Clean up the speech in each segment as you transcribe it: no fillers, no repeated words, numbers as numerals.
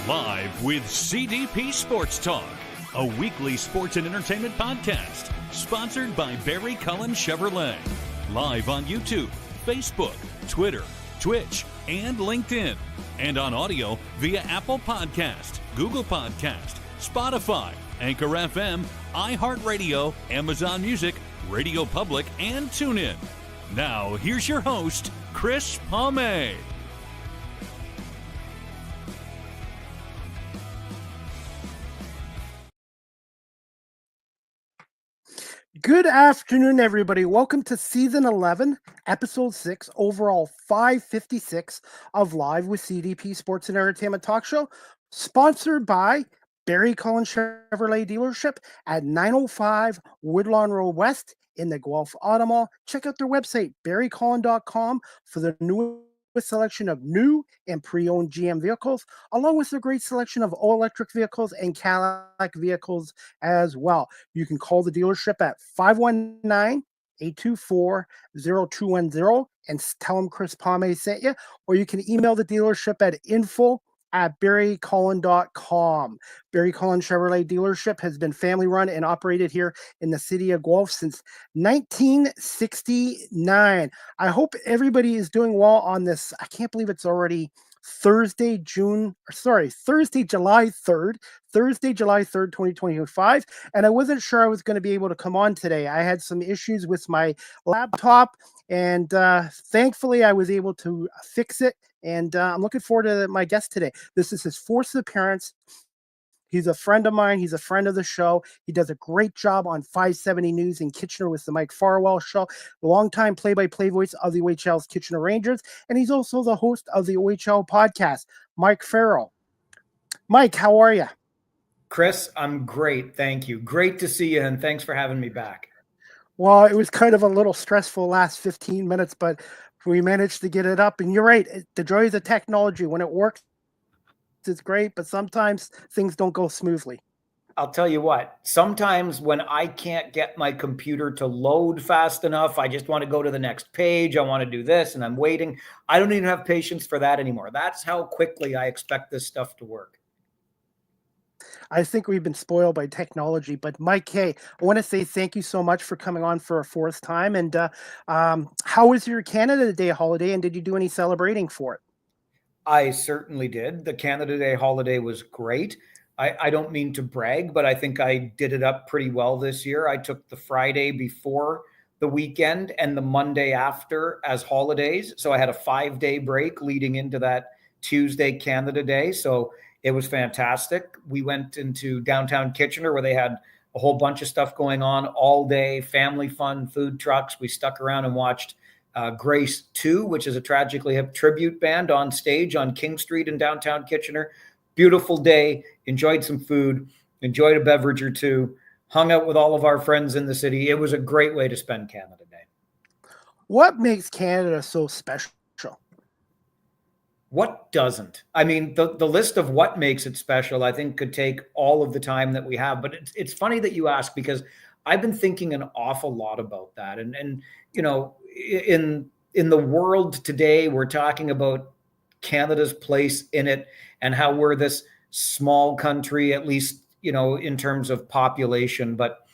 Live with CDP Sports Talk, a weekly sports and entertainment podcast sponsored by Barry Cullen Chevrolet. Live on YouTube, Facebook, Twitter, Twitch, and LinkedIn. And on audio via Apple Podcast, Google Podcast, Spotify, Anchor FM, iHeartRadio, Amazon Music, Radio Public, and TuneIn. Now, here's your host, Chris Palme. Good afternoon, everybody. Welcome to Season 11, Episode 6, overall 556 of Live with CDP Sports and Entertainment Talk Show, sponsored by Barry Cullen Chevrolet Dealership at 905 Woodlawn Road West in the Guelph Auto Mall. Check out their website, barrycullen.com, for the newest selection of new and pre-owned GM vehicles, along with a great selection of all-electric vehicles and Cadillac vehicles as well. You can call the dealership at 519-824-0210 and tell them Chris Palme sent you, or you can email the dealership at info@barrycullen.com. Barry Cullen Chevrolet Dealership has been family run and operated here in the city of Guelph since 1969. I hope everybody is doing well on this. I can't believe it's already Thursday, July 3rd, 2025. And I wasn't sure I was going to be able to come on today. I had some issues with my laptop, and thankfully I was able to fix it. And I'm looking forward to my guest today. This is his fourth appearance. He's a friend of mine. He's a friend of the show. He does a great job on 570 News in Kitchener with the Mike Farwell Show, longtime play-by-play voice of the OHL's Kitchener Rangers, and he's also the host of the OHL podcast, Mike Farrell. Mike, how are you? Chris, I'm great. Thank you. Great to see you, and thanks for having me back. Well, it was kind of a little stressful last 15 minutes, but we managed to get it up. And you're right. The joy of the technology, when it works, it's great, but sometimes things don't go smoothly. I'll tell you what, sometimes when I can't get my computer to load fast enough, I just want to go to the next page. I want to do this and I'm waiting. I don't even have patience for that anymore. That's how quickly I expect this stuff to work. I think we've been spoiled by technology, but Mike, hey, I want to say thank you so much for coming on for a fourth time. And how was your Canada Day holiday, and did you do any celebrating for it? I certainly did. The Canada Day holiday was great. I don't mean to brag, but I think I did it up pretty well this year. I took the Friday before the weekend and the Monday after as holidays. So I had a 5-day break leading into that Tuesday Canada Day. So it was fantastic. We went into downtown Kitchener where they had a whole bunch of stuff going on all day, family fun, food trucks. We stuck around and watched Grace 2, which is a Tragically Hip tribute band on stage on King Street in downtown Kitchener. Beautiful day, enjoyed some food, enjoyed a beverage or two, hung out with all of our friends in the city. It was a great way to spend Canada Day. What makes Canada so special? What doesn't? I mean, the list of what makes it special, I think, could take all of the time that we have. But it's funny that you ask, because I've been thinking an awful lot about that. And you know, in the world today, we're talking about Canada's place in it and how we're this small country, at least, you know, in terms of population. But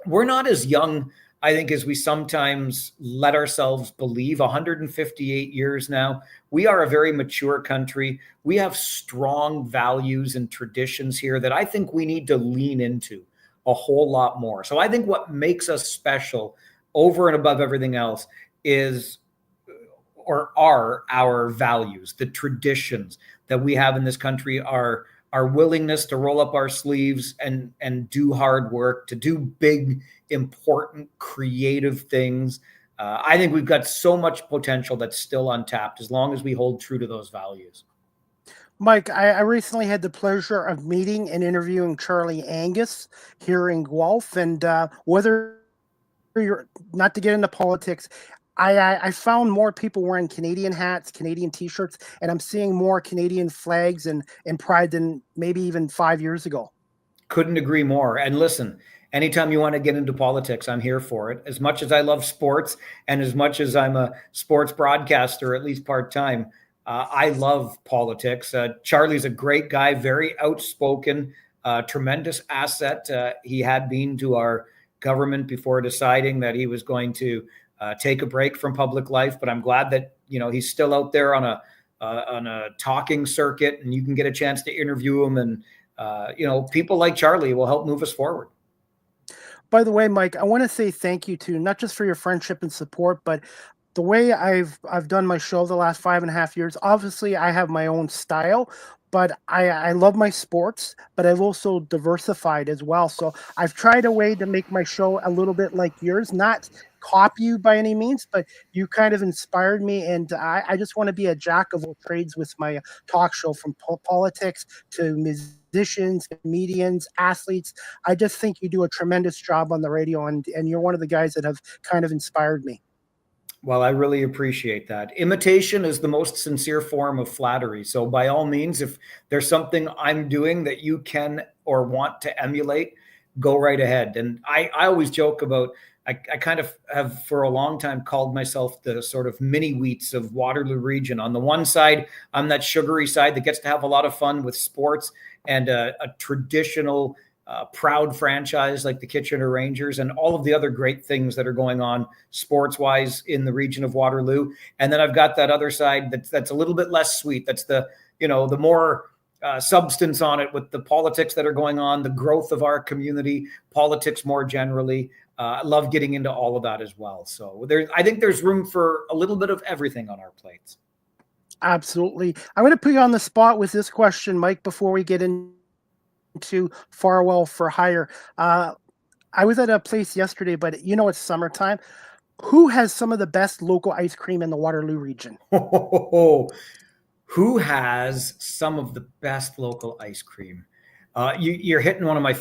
we're not as young, I think, as we sometimes let ourselves believe. 158 years now. We are a very mature country. We have strong values and traditions here that I think we need to lean into a whole lot more. So I think what makes us special over and above everything else is, or are, our values, the traditions that we have in this country, our willingness to roll up our sleeves and do hard work, to do big, important, creative things. I think we've got so much potential that's still untapped as long as we hold true to those values. Mike, I recently had the pleasure of meeting and interviewing Charlie Angus here in Guelph, and whether you're, not to get into politics, I found more people wearing Canadian hats, Canadian T-shirts, and I'm seeing more Canadian flags and pride than maybe even 5 years ago. Couldn't agree more. And listen, anytime you want to get into politics, I'm here for it. As much as I love sports and as much as I'm a sports broadcaster, at least part-time, I love politics. Charlie's a great guy, very outspoken, tremendous asset. He had been to our government before deciding that he was going to take a break from public life. But I'm glad that, he's still out there on a talking circuit, and you can get a chance to interview him. And, people like Charlie will help move us forward. By the way, Mike, I want to say thank you to not just for your friendship and support, but the way I've done my show the last 5.5 years. Obviously, I have my own style, but I love my sports, but I've also diversified as well. So I've tried a way to make my show a little bit like yours, not copy you by any means, but you kind of inspired me, and I just want to be a jack of all trades with my talk show, from politics to musicians, comedians, athletes. I just think you do a tremendous job on the radio, and you're one of the guys that have kind of inspired me. Well, I really appreciate that. Imitation is the most sincere form of flattery. So by all means, if there's something I'm doing that you can or want to emulate, go right ahead. And I always joke about, I kind of have for a long time called myself the sort of mini wheats of Waterloo region. On the one side, I'm that sugary side that gets to have a lot of fun with sports and a traditional proud franchise like the Kitchener Rangers and all of the other great things that are going on sports wise in the region of Waterloo. And then I've got that other side that's a little bit less sweet. That's the more substance on it, with the politics that are going on, the growth of our community, politics more generally. I love getting into all of that as well. So I think there's room for a little bit of everything on our plates. Absolutely. I'm going to put you on the spot with this question, Mike, before we get into Farwell for hire. I was at a place yesterday, but it's summertime. Who has some of the best local ice cream in the Waterloo region? Who has some of the best local ice cream? You're hitting one of my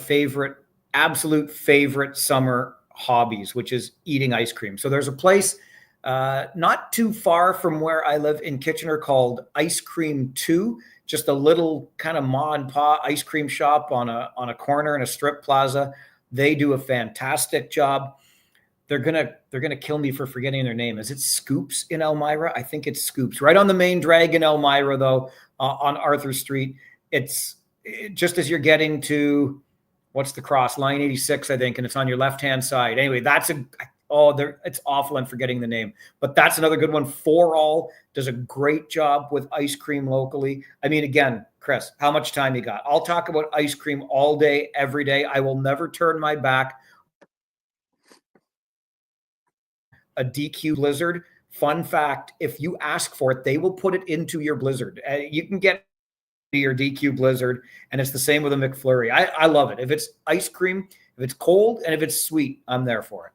absolute favorite summer hobbies, which is eating ice cream. So there's a place not too far from where I live in Kitchener called Ice Cream 2, just a little kind of ma and pa ice cream shop on a corner in a strip plaza. They do a fantastic job. They're gonna kill me for forgetting their name. Is it Scoops in Elmira? I think it's Scoops. Right on the main drag in Elmira, though, on Arthur Street. It's just as you're getting to, what's the cross? Line 86, I think, and it's on your left-hand side. Anyway, it's awful I'm forgetting the name. But that's another good one. For All does a great job with ice cream locally. I mean, again, Chris, how much time you got? I'll talk about ice cream all day, every day. I will never turn my back. A DQ Blizzard. Fun fact, if you ask for it, they will put it into your Blizzard. You can get your DQ Blizzard, and it's the same with a McFlurry. I love it. If it's ice cream, if it's cold, and if it's sweet, I'm there for it.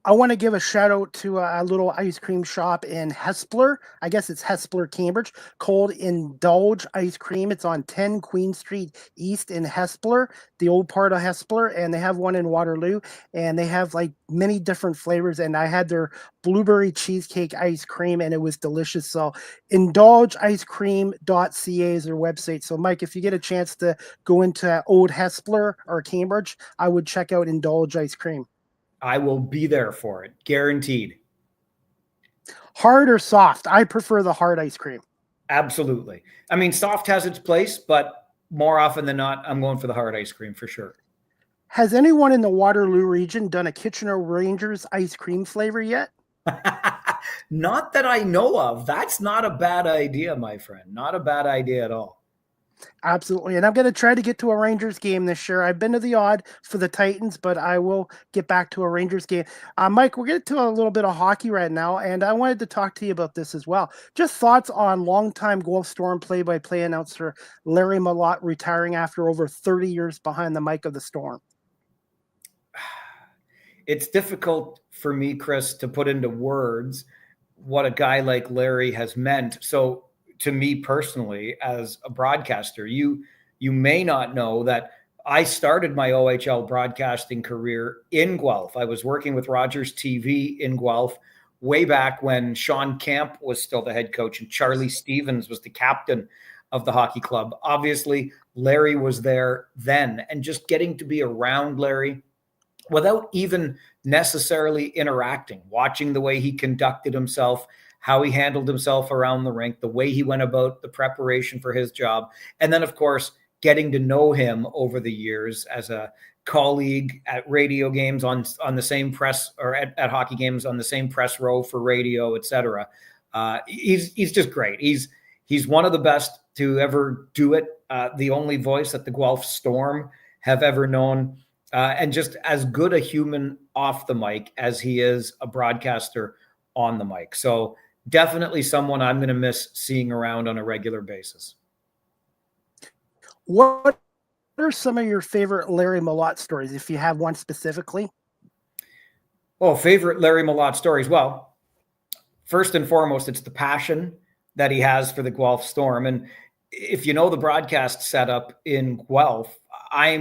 I want to give a shout out to a little ice cream shop in Hespeler. I guess it's Hespeler, Cambridge, called Indulge Ice Cream. It's on 10 Queen Street East in Hespeler, the old part of Hespeler, and they have one in Waterloo, and they have like many different flavors. And I had their blueberry cheesecake ice cream, and it was delicious. So indulgeicecream.ca is their website. So Mike, if you get a chance to go into old Hespeler or Cambridge, I would check out Indulge Ice Cream. I will be there for it. Guaranteed. Hard or soft? I prefer the hard ice cream. Absolutely. I mean, soft has its place, but more often than not, I'm going for the hard ice cream for sure. Has anyone in the Waterloo region done a Kitchener Rangers ice cream flavor yet? Not that I know of. That's not a bad idea, my friend. Not a bad idea at all. Absolutely. And I'm going to try to get to a Rangers game this year. I've been to the odd for the Titans, but I will get back to a Rangers game. Mike, we're getting to a little bit of hockey right now, and I wanted to talk to you about this as well. Just thoughts on longtime Guelph Storm play-by-play announcer Larry Malott retiring after over 30 years behind the mic of the Storm. It's difficult for me, Chris, to put into words what a guy like Larry has meant. So to me personally, as a broadcaster, you may not know that I started my OHL broadcasting career in Guelph. I was working with Rogers TV in Guelph way back when Sean Camp was still the head coach and Charlie Stevens was the captain of the hockey club. Obviously, Larry was there then, and just getting to be around Larry without even necessarily interacting, watching the way he conducted himself, how he handled himself around the rink, the way he went about the preparation for his job. And then, of course, getting to know him over the years as a colleague at radio games on the same press, or at hockey games on the same press row for radio, etc. He's just great. He's one of the best to ever do it. The only voice that the Guelph Storm have ever known, and just as good a human off the mic as he is a broadcaster on the mic. So definitely someone I'm going to miss seeing around on a regular basis. What are some of your favorite Larry Malott stories, if you have one specifically? Oh, favorite Larry Malott stories. Well, first and foremost, it's the passion that he has for the Guelph Storm. And if you know the broadcast setup in Guelph, I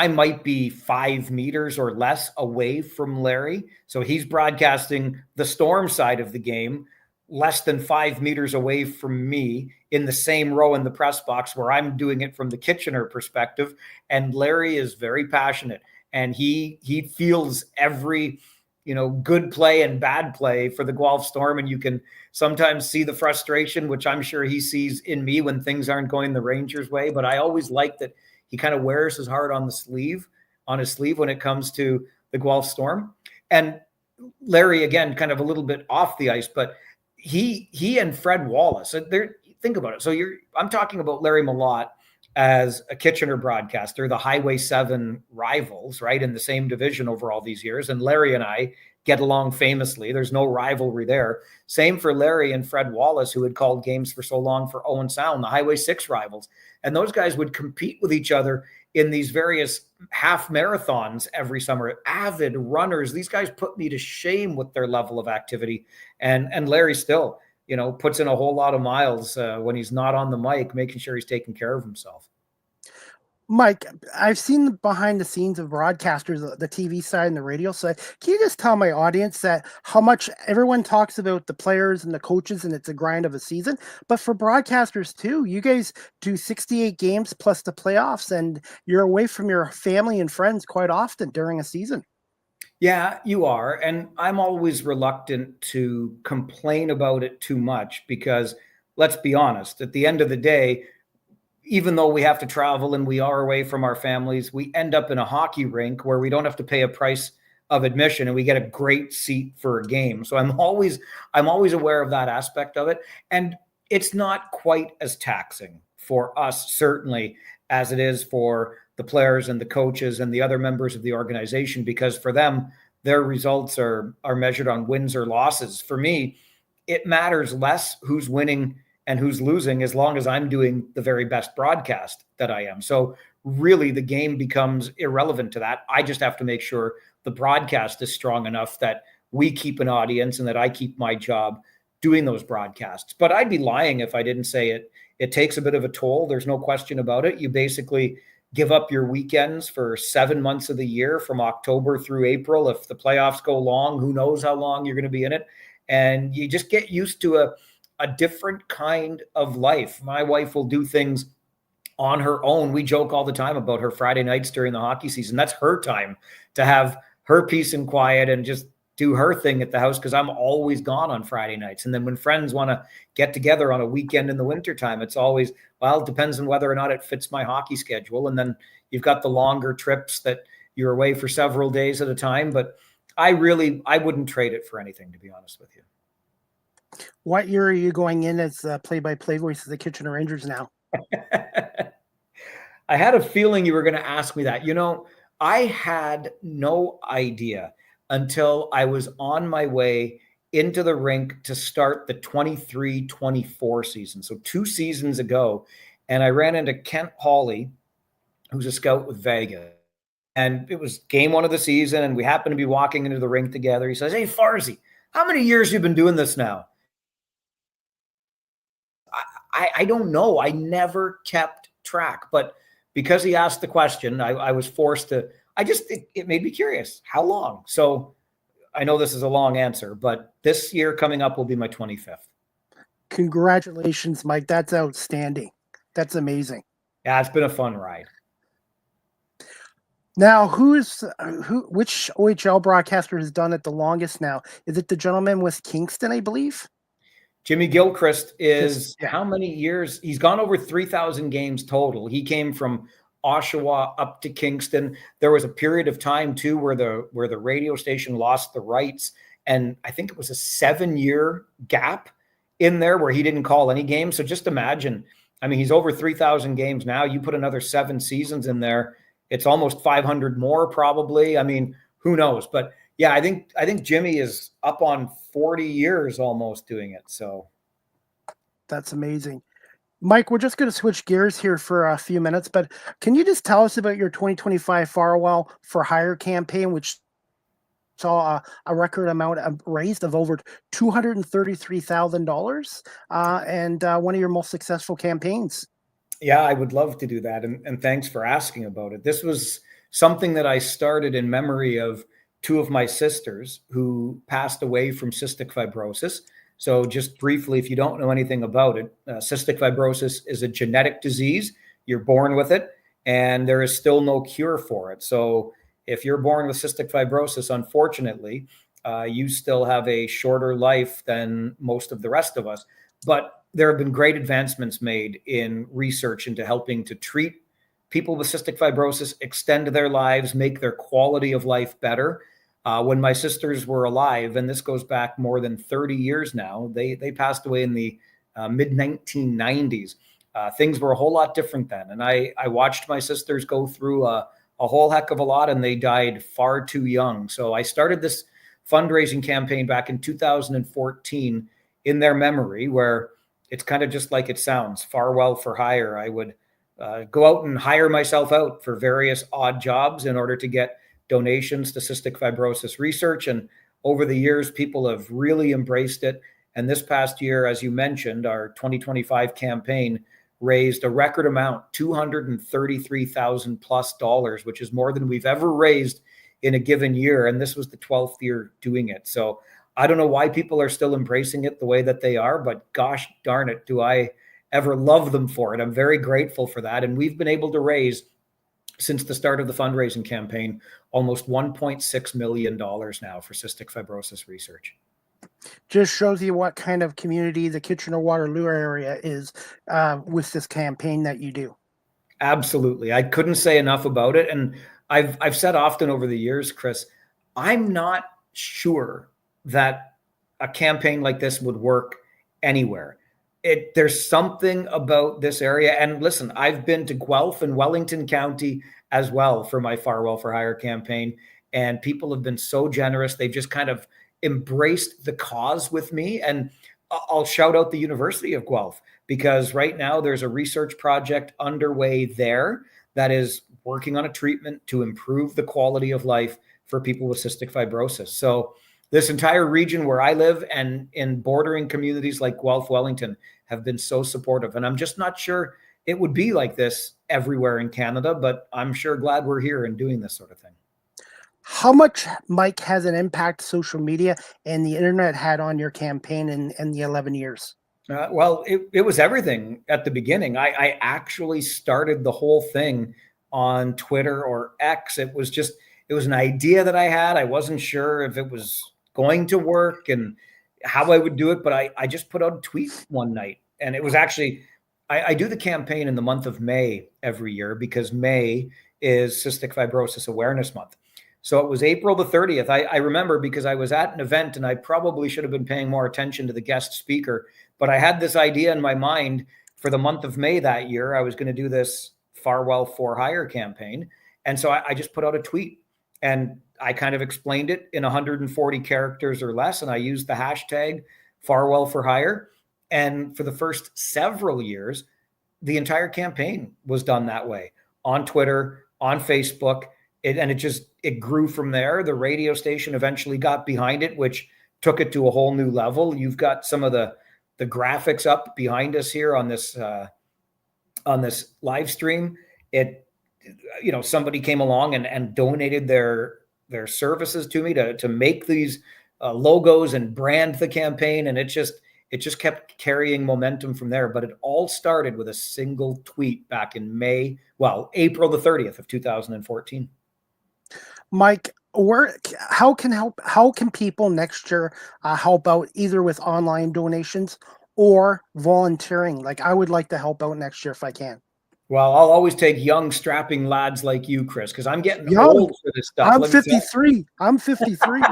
might be 5 meters or less away from Larry. So he's broadcasting the Storm side of the game less than 5 meters away from me in the same row in the press box, where I'm doing it from the Kitchener perspective. And Larry is very passionate, and he feels every, good play and bad play for the Guelph Storm. And you can sometimes see the frustration, which I'm sure he sees in me when things aren't going the Rangers' way. But I always like that he kind of wears his heart on his sleeve when it comes to the Guelph Storm. And Larry, again, kind of a little bit off the ice, but he and Fred Wallace, think about it. So I'm talking about Larry Malott as a Kitchener broadcaster, the Highway 7 rivals, right, in the same division over all these years. And Larry and I get along famously. There's no rivalry there. Same for Larry and Fred Wallace, who had called games for so long for Owen Sound, the Highway 6 rivals. And those guys would compete with each other in these various half marathons every summer. Avid runners. These guys put me to shame with their level of activity. And Larry still, puts in a whole lot of miles when he's not on the mic, making sure he's taking care of himself. Mike, I've seen behind the scenes of broadcasters, the TV side and the radio side. Can you just tell my audience that how much everyone talks about the players and the coaches and it's a grind of a season, but for broadcasters too, you guys do 68 games plus the playoffs, and you're away from your family and friends quite often during a season. Yeah, you are. And I'm always reluctant to complain about it too much because, let's be honest, at the end of the day, even though we have to travel and we are away from our families, we end up in a hockey rink where we don't have to pay a price of admission and we get a great seat for a game. So I'm always aware of that aspect of it. And it's not quite as taxing for us, certainly, as it is for the players and the coaches and the other members of the organization, because for them, their results are measured on wins or losses. For me, it matters less who's winning and who's losing, as long as I'm doing the very best broadcast that I am. So really the game becomes irrelevant to that. I just have to make sure the broadcast is strong enough that we keep an audience and that I keep my job doing those broadcasts. But I'd be lying if I didn't say it takes a bit of a toll. There's no question about it. You basically give up your weekends for 7 months of the year, from October through April. If the playoffs go long, who knows how long you're going to be in it. And you just get used to a different kind of life. My wife will do things on her own. We joke all the time about her Friday nights during the hockey season. That's her time to have her peace and quiet and just do her thing at the house, because I'm always gone on Friday nights. And then when friends want to get together on a weekend in the wintertime, it's always, well, it depends on whether or not it fits my hockey schedule. And then you've got the longer trips that you're away for several days at a time. But I wouldn't trade it for anything, to be honest with you. What year are you going in as play-by-play voice of the Kitchener Rangers now? I had a feeling you were going to ask me that. I had no idea until I was on my way into the rink to start the 23-24 season. So 2 seasons ago, and I ran into Kent Hawley, who's a scout with Vegas. And it was game 1 of the season, and we happened to be walking into the rink together. He says, "Hey, Farzy, how many years you been doing this now?" I don't know. I never kept track, but because he asked the question, I was forced to, it made me curious. How long? So I know this is a long answer, but this year coming up will be my 25th. Congratulations, Mike. That's outstanding. That's amazing. Yeah, it's been a fun ride. Now, which OHL broadcaster has done it the longest now? Is it the gentleman with Kingston, I believe? Jimmy Gilchrist is Yeah. how many years? He's gone over 3,000 games total. He came from Oshawa up to Kingston. There was a period of time too where the radio station lost the rights, and I think it was a 7-year gap in there where he didn't call any games. So just imagine, I mean, he's over 3,000 games now. You put another 7 seasons in there, it's almost 500 more probably. I mean, who knows? But yeah, I think Jimmy is up on 40 years almost doing it. So That's amazing. Mike, we're just going to switch gears here for a few minutes, but can you just tell us about your 2025 Farwell for Hire campaign, which saw a record amount raised of over $233,000 and one of your most successful campaigns? yeah, I would love to do that. And thanks for asking about it. This was something that I started in memory of two of my sisters who passed away from cystic fibrosis. So, just briefly, if you don't know anything about it, cystic fibrosis is a genetic disease. You're born with it, and there is still no cure for it. So, if you're born with cystic fibrosis, unfortunately, you still have a shorter life than most of the rest of us. But there have been great advancements made in research into helping to treat people with cystic fibrosis, extend their lives, make their quality of life better. When my sisters were alive, and this goes back more than 30 years now, they passed away in the mid 1990s. Things were a whole lot different then. And I watched my sisters go through a whole heck of a lot, and they died far too young. So I started this fundraising campaign back in 2014 in their memory, where it's kind of just like it sounds, Farwell for Hire. I would go out and hire myself out for various odd jobs in order to get donations to cystic fibrosis research. And over the years, people have really embraced it. And this past year, as you mentioned, our 2025 campaign raised a record amount, $233,000 plus, which is more than we've ever raised in a given year. And this was the 12th year doing it. So I don't know why people are still embracing it the way that they are, but gosh darn it, do I ever love them for it. I'm very grateful for that. And we've been able to raise, since the start of the fundraising campaign, almost $1.6 million now for cystic fibrosis research. Just shows you what kind of community the Kitchener-Waterloo area is with this campaign that you do. Absolutely. I couldn't say enough about it. And I've said often over the years, Chris, I'm not sure that a campaign like this would work anywhere. There's something about this area. And listen, I've been to Guelph and Wellington County as well for my Farwell for Hire campaign. And people have been so generous. They've just kind of embraced the cause with me. And I'll shout out the University of Guelph, because right now there's a research project underway there that is working on a treatment to improve the quality of life for people with cystic fibrosis. So this entire region where I live and in bordering communities like Guelph, Wellington have been so supportive. And I'm just not sure it would be like this everywhere in Canada, but I'm sure glad we're here and doing this sort of thing. How much, Mike, has an impact social media and the internet had on your campaign in the 11 years? Well, it was everything at the beginning. I actually started the whole thing on Twitter or X. It was an idea that I had. I wasn't sure if it was going to work and how I would do it, but I just put out a tweet one night. And it was actually, I do the campaign in the month of May every year, because May is Cystic Fibrosis Awareness Month. So it was April the 30th. I remember, because I was at an event and I probably should have been paying more attention to the guest speaker, but I had this idea in my mind for the month of May that year. I was going to do this Farwell for Hire campaign. And so I just put out a tweet, and I kind of explained it in 140 characters or less. And I used the hashtag Farwell for Hire. And for the first several years, the entire campaign was done that way, on Twitter, on Facebook. It grew from there. The radio station eventually got behind it, which took it to a whole new level. You've got some of the graphics up behind us here on this live stream. Somebody came along and donated their services to me to make these logos and brand the campaign, and it just kept carrying momentum from there. But it all started with a single tweet back in April the 30th of 2014. Mike, how can people next year help out either with online donations or volunteering? Like, I would like to help out next year if I can. Well, I'll always take young, strapping lads like you, Chris, because I'm getting Young. old for this stuff. I'm Let me tell 53. I'm 53. you.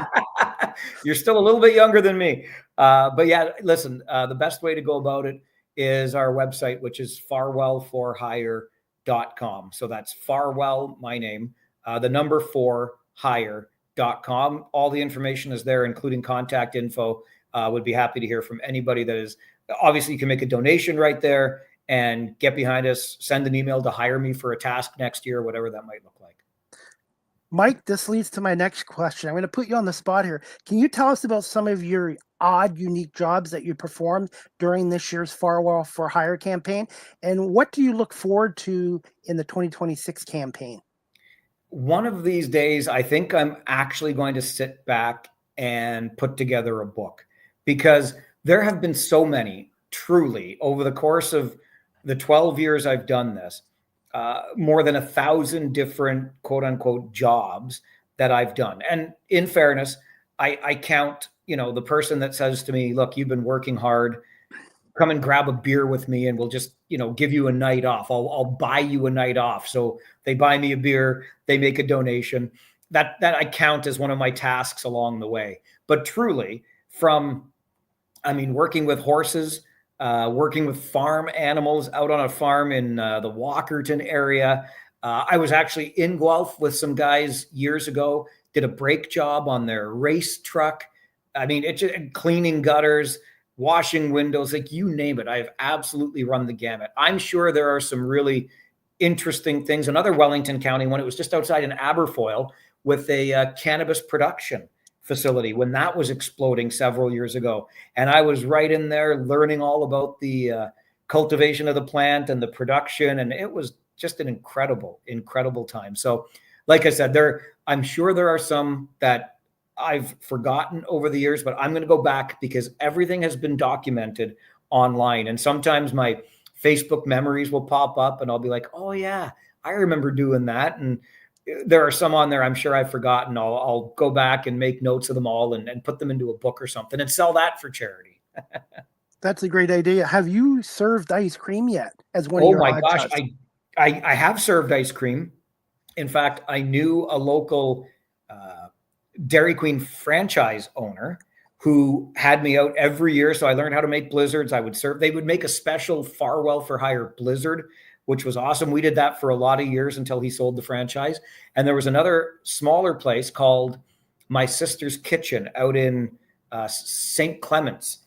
You're still a little bit younger than me. But yeah, listen, the best way to go about it is our website, which is farwellforhire.com. So that's Farwell, my name, the number 4hire.com. All the information is there, including contact info. Would be happy to hear from anybody that is. Obviously, you can make a donation right there and get behind us, send an email to hire me for a task next year, whatever that might look like. Mike, this leads to my next question. I'm going to put you on the spot here. Can you tell us about some of your odd, unique jobs that you performed during this year's Farwell for Hire campaign? And what do you look forward to in the 2026 campaign? One of these days, I think I'm actually going to sit back and put together a book, because there have been so many, truly, over the course of the 12 years I've done this, more than 1,000 different quote unquote jobs that I've done. And in fairness, I count, the person that says to me, look, you've been working hard, come and grab a beer with me and we'll just, give you a night off. I'll buy you a night off. So they buy me a beer, they make a donation. That I count as one of my tasks along the way. But truly, working with horses, working with farm animals out on a farm in the Walkerton area. I was actually in Guelph with some guys years ago, did a brake job on their race truck. It's just cleaning gutters, washing windows, like you name it. I've absolutely run the gamut. I'm sure there are some really interesting things. Another Wellington County one, it was just outside in Aberfoyle with a cannabis production facility when that was exploding several years ago. And I was right in there learning all about the cultivation of the plant and the production. And it was just an incredible, incredible time. So like I said, I'm sure there are some that I've forgotten over the years, but I'm going to go back because everything has been documented online. And sometimes my Facebook memories will pop up and I'll be like, oh yeah, I remember doing that. And there are some on there I'm sure I've forgotten. I'll go back and make notes of them all and put them into a book or something and sell that for charity. That's a great idea. Have you served ice cream yet as one of Oh your my odd gosh, jobs? I have served ice cream. In fact, I knew a local Dairy Queen franchise owner who had me out every year. So I learned how to make blizzards. They would make a special Farwell for Hire blizzard, which was awesome. We did that for a lot of years until he sold the franchise. And there was another smaller place called My Sister's Kitchen out in St. Clements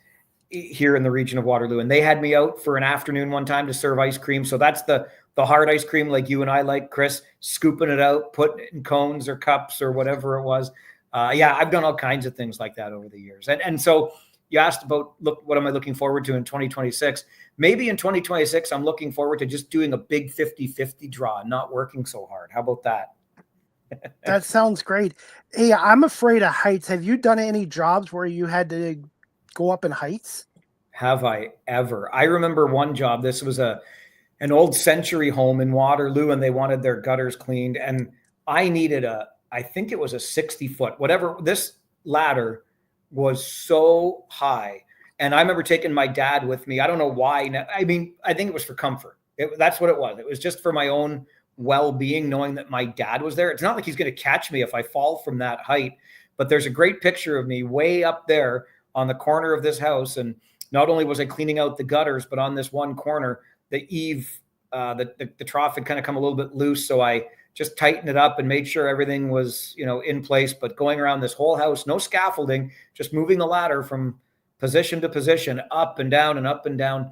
here in the region of Waterloo. And they had me out for an afternoon one time to serve ice cream. So that's the hard ice cream like you and I like, Chris, scooping it out, putting it in cones or cups or whatever it was. I've done all kinds of things like that over the years. And so you asked about, what am I looking forward to in 2026? Maybe in 2026, I'm looking forward to just doing a big 50-50 draw and not working so hard. How about that? That sounds great. Hey, I'm afraid of heights. Have you done any jobs where you had to go up in heights? Have I ever? I remember one job. This was an old Century home in Waterloo, and they wanted their gutters cleaned. And I needed I think it was a 60-foot, whatever. This ladder was so high. And I remember taking my dad with me. I don't know why. I think it was for comfort. That's what it was. It was just for my own well-being, knowing that my dad was there. It's not like he's going to catch me if I fall from that height, but there's a great picture of me way up there on the corner of this house. And not only was I cleaning out the gutters, but on this one corner, the eave, the trough had kind of come a little bit loose. So I just tightened it up and made sure everything was, in place. But going around this whole house, no scaffolding, just moving the ladder from position to position, up and down and up and down.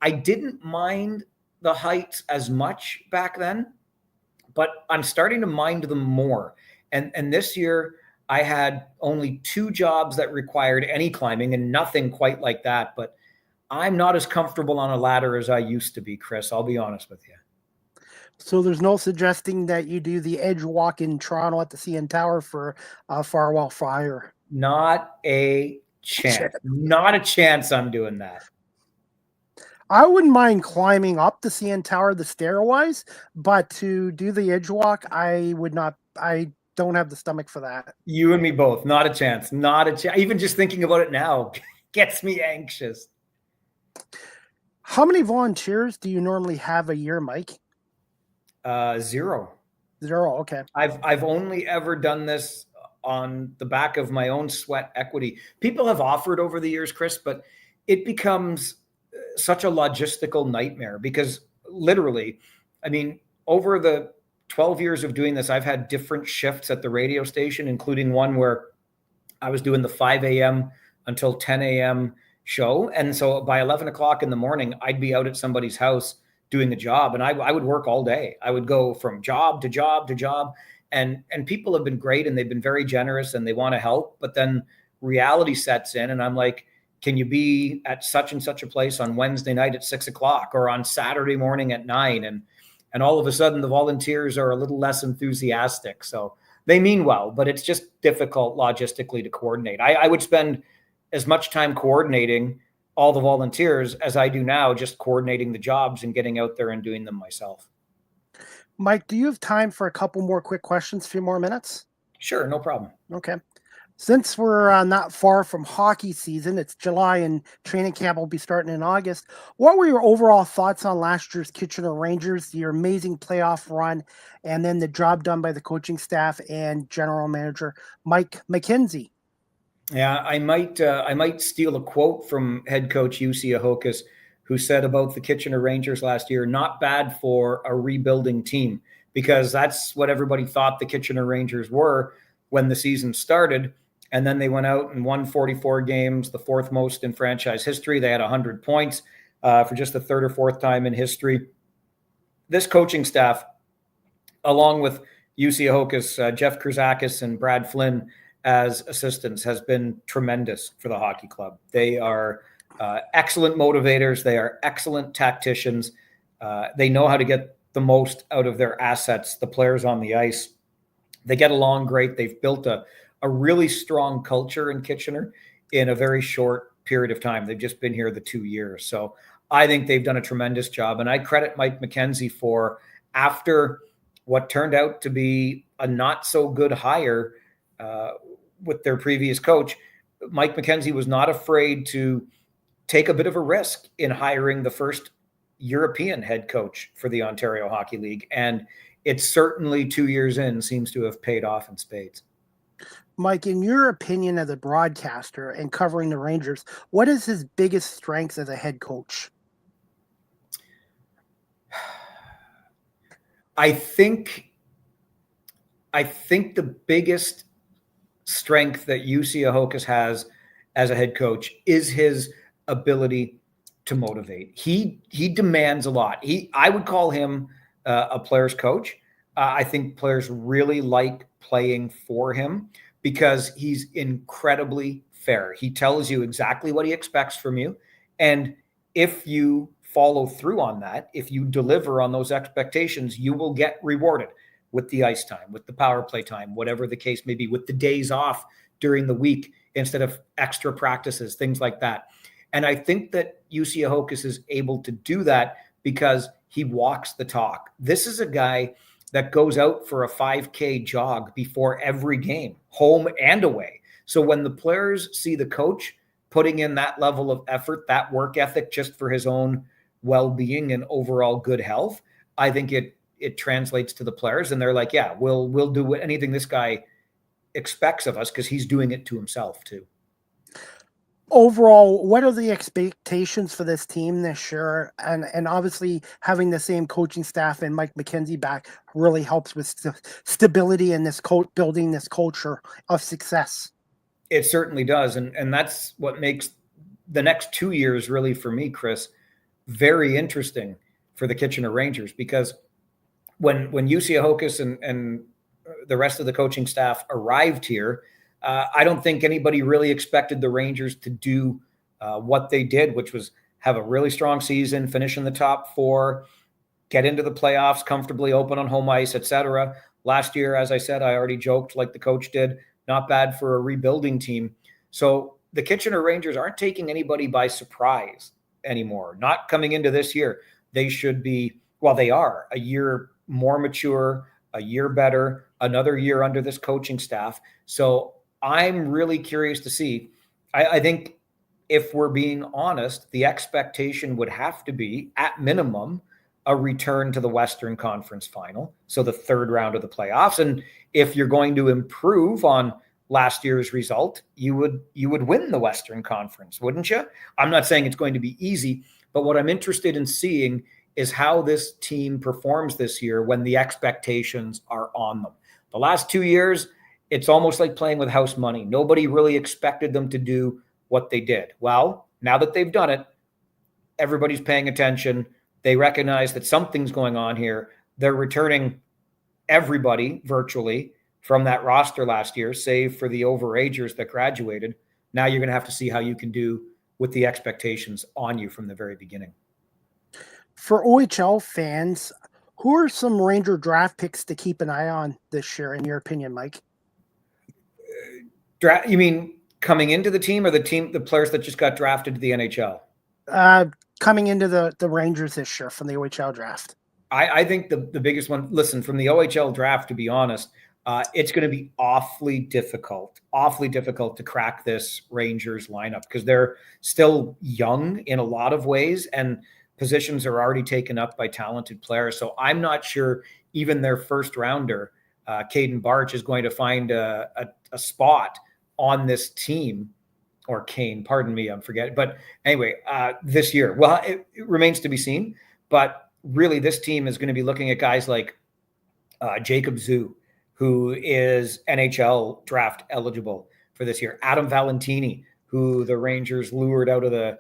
I didn't mind the heights as much back then, but I'm starting to mind them more. And this year I had only 2 jobs that required any climbing and nothing quite like that. But I'm not as comfortable on a ladder as I used to be, Chris. I'll be honest with you. So there's no suggesting that you do the edge walk in Toronto at the CN Tower for Farwell Fire. Not a chance. Not a chance I'm doing that. I wouldn't mind climbing up the CN Tower, the stairwise, but to do the edge walk, I would not. I don't have the stomach for that. You and me both. Not a chance. Not a chance. Even just thinking about it now gets me anxious. How many volunteers do you normally have a year, Mike? 0. 0. Okay. I've only ever done this on the back of my own sweat equity. People have offered over the years, Chris, but it becomes such a logistical nightmare because literally, I mean, over the 12 years of doing this, I've had different shifts at the radio station, including one where I was doing the 5 a.m. until 10 a.m. show. And so by 11 o'clock in the morning, I'd be out at somebody's house doing a job, and I would work all day. I would go from job to job to job. And people have been great and they've been very generous and they want to help. But then reality sets in and I'm like, can you be at such and such a place on Wednesday night at 6 o'clock or on Saturday morning at 9? And all of a sudden the volunteers are a little less enthusiastic. So they mean well, but it's just difficult logistically to coordinate. I would spend as much time coordinating all the volunteers as I do now, just coordinating the jobs and getting out there and doing them myself. Mike, do you have time for a couple more quick questions, a few more minutes? Sure, no problem. Okay. Since we're not far from hockey season, it's July and training camp will be starting in August. What were your overall thoughts on last year's Kitchener Rangers, your amazing playoff run, and then the job done by the coaching staff and general manager Mike McKenzie? Yeah, I might steal a quote from head coach Jussi Ahokas, who said about the Kitchener Rangers last year, not bad for a rebuilding team, because that's what everybody thought the Kitchener Rangers were when the season started. And then they went out and won 44 games, the fourth most in franchise history. They had 100 points for just the third or fourth time in history. This coaching staff, along with Jussi Ahokas, Jeff Krzakis, and Brad Flynn as assistants, has been tremendous for the hockey club. They are excellent motivators. They are excellent tacticians. They know how to get the most out of their assets, the players on the ice. They get along great. They've built a really strong culture in Kitchener in a very short period of time. They've just been here the 2 years. So I think they've done a tremendous job. And I credit Mike McKenzie for, after what turned out to be a not so good hire with their previous coach, Mike McKenzie was not afraid to take a bit of a risk in hiring the first European head coach for the Ontario Hockey League. And it certainly 2 years in seems to have paid off in spades. Mike, in your opinion as a broadcaster and covering the Rangers, what is his biggest strength as a head coach? I think the biggest strength that Jussi Ahokas has as a head coach is his ability to motivate. He demands a lot. I would call him a player's coach. I think players really like playing for him because he's incredibly fair. He tells you exactly what he expects from you. And if you follow through on that, if you deliver on those expectations, you will get rewarded with the ice time, with the power play time, whatever the case may be, with the days off during the week instead of extra practices, things like that. And I think that Jussi Ahokas is able to do that because he walks the talk. This is a guy that goes out for a 5K jog before every game, home and away. So when the players see the coach putting in that level of effort, that work ethic just for his own well-being and overall good health, I think it translates to the players, and they're like, yeah, we'll do anything this guy expects of us because he's doing it to himself too. Overall, what are the expectations for this team this year? And obviously having the same coaching staff and Mike McKenzie back really helps with stability and building this culture of success. It certainly does. And that's what makes the next 2 years really, for me, Chris, very interesting for the Kitchener Rangers, because when Jussi Ahokas and the rest of the coaching staff arrived here, I don't think anybody really expected the Rangers to do what they did, which was have a really strong season, finish in the top 4, get into the playoffs comfortably, open on home ice, etc. Last year, as I said, I already joked like the coach did, not bad for a rebuilding team. So the Kitchener Rangers aren't taking anybody by surprise anymore. Not coming into this year. They should be, well, they are a year more mature, a year better, another year under this coaching staff. So I'm really curious to see. I think if we're being honest, the expectation would have to be, at minimum, a return to the Western Conference Final, so the third round of the playoffs. And if you're going to improve on last year's result, you would win the Western Conference, wouldn't you? I'm not saying it's going to be easy, but what I'm interested in seeing is how this team performs this year when the expectations are on them. The last 2 years, it's almost like playing with house money. Nobody really expected them to do what they did. Well, now that they've done it, everybody's paying attention. They recognize that something's going on here. They're returning everybody virtually from that roster last year, save for the overagers that graduated. Now you're going to have to see how you can do with the expectations on you from the very beginning. For OHL fans, who are some Ranger draft picks to keep an eye on this year, in your opinion, Mike? You mean coming into the team, or the players that just got drafted to the NHL? Coming into the Rangers this year from the OHL draft. I think the biggest one, listen, from the OHL draft, to be honest, it's going to be awfully difficult to crack this Rangers lineup because they're still young in a lot of ways and positions are already taken up by talented players. So I'm not sure even their first rounder, Caden Barch, is going to find a spot on this team, or Kane, pardon me, I'm forgetting. But anyway, this year, well, it remains to be seen. But really, this team is going to be looking at guys like Jacob Zhu, who is NHL draft eligible for this year. Adam Valentini, who the Rangers lured out of the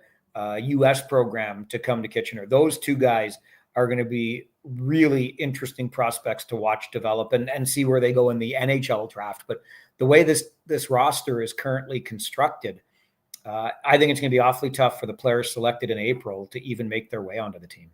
U.S. program to come to Kitchener. Those two guys are going to be really interesting prospects to watch develop and see where they go in the NHL draft. But the way this roster is currently constructed, I think it's going to be awfully tough for the players selected in April to even make their way onto the team.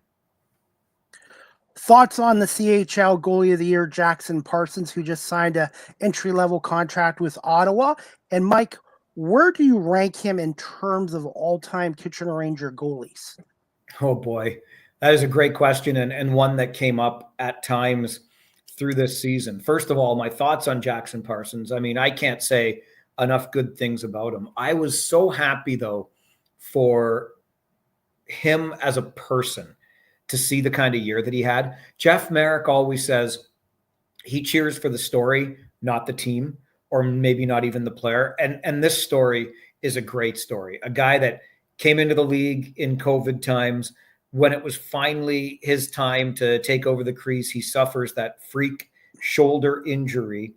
Thoughts on the CHL goalie of the year, Jackson Parsons, who just signed an entry-level contract with Ottawa? And Mike, where do you rank him in terms of all-time Kitchener Ranger goalies? Oh boy, that is a great question, and one that came up at times through this season. First of all, my thoughts on Jackson Parsons. I mean, I can't say enough good things about him. I was so happy, though, for him as a person to see the kind of year that he had. Jeff Merrick always says he cheers for the story, not the team, or maybe not even the player. And this story is a great story. A guy that came into the league in COVID times. When it was finally his time to take over the crease, he suffers that freak shoulder injury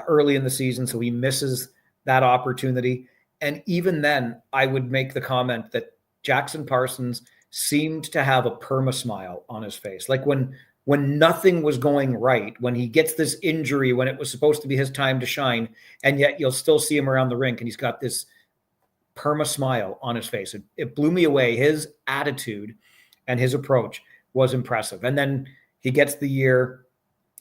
early in the season. So he misses that opportunity. And even then, I would make the comment that Jackson Parsons seemed to have a perma smile on his face. Like when nothing was going right, when he gets this injury, when it was supposed to be his time to shine, and yet you'll still see him around the rink and he's got this perma smile on his face. It blew me away. His attitude and his approach was impressive. And then he gets the year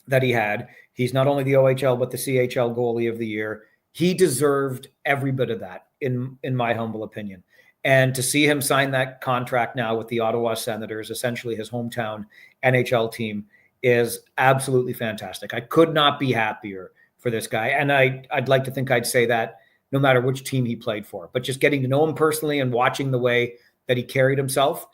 that he had. He's not only the OHL, but the CHL goalie of the year. He deserved every bit of that, in my humble opinion. And to see him sign that contract now with the Ottawa Senators, essentially his hometown NHL team, is absolutely fantastic. I could not be happier for this guy. And I'd like to think I'd say that no matter which team he played for. But just getting to know him personally and watching the way that he carried himself,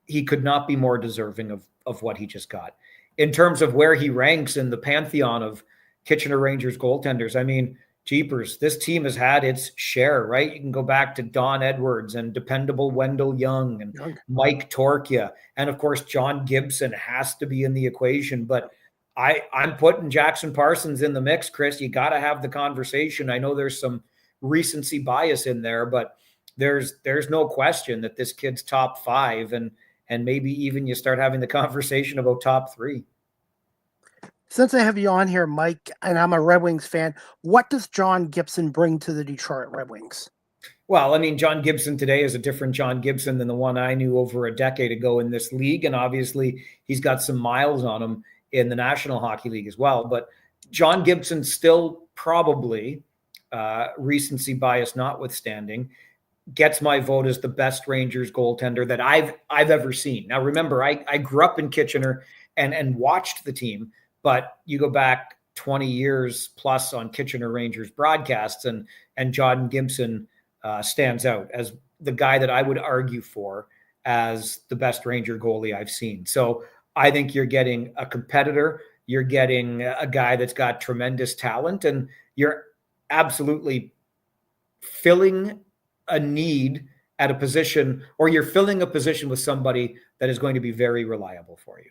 he could not be more deserving of what he just got. In terms of where he ranks in the pantheon of Kitchener Rangers goaltenders, I mean, jeepers, this team has had its share, right? You can go back to Don Edwards and dependable Wendell Young and Mike Torkia. And of course, John Gibson has to be in the equation. But I'm putting Jackson Parsons in the mix, Chris. You got to have the conversation. I know there's some recency bias in there, but there's no question that this kid's top five, and maybe even you start having the conversation about top three. Since I have you on here, Mike, and I'm a Red Wings fan, what does John Gibson bring to the Detroit Red Wings? Well, I mean, John Gibson today is a different John Gibson than the one I knew over a decade ago in this league. And obviously he's got some miles on him in the National Hockey League as well. But John Gibson still probably, recency bias notwithstanding, gets my vote as the best Rangers goaltender that I've ever seen. Now, remember, I grew up in Kitchener and watched the team, but you go back 20 years plus on Kitchener Rangers broadcasts, and John Gibson stands out as the guy that I would argue for as the best Ranger goalie I've seen. So I think you're getting a competitor, you're getting a guy that's got tremendous talent, and you're absolutely filling a need at a position, or you're filling a position with somebody that is going to be very reliable for you.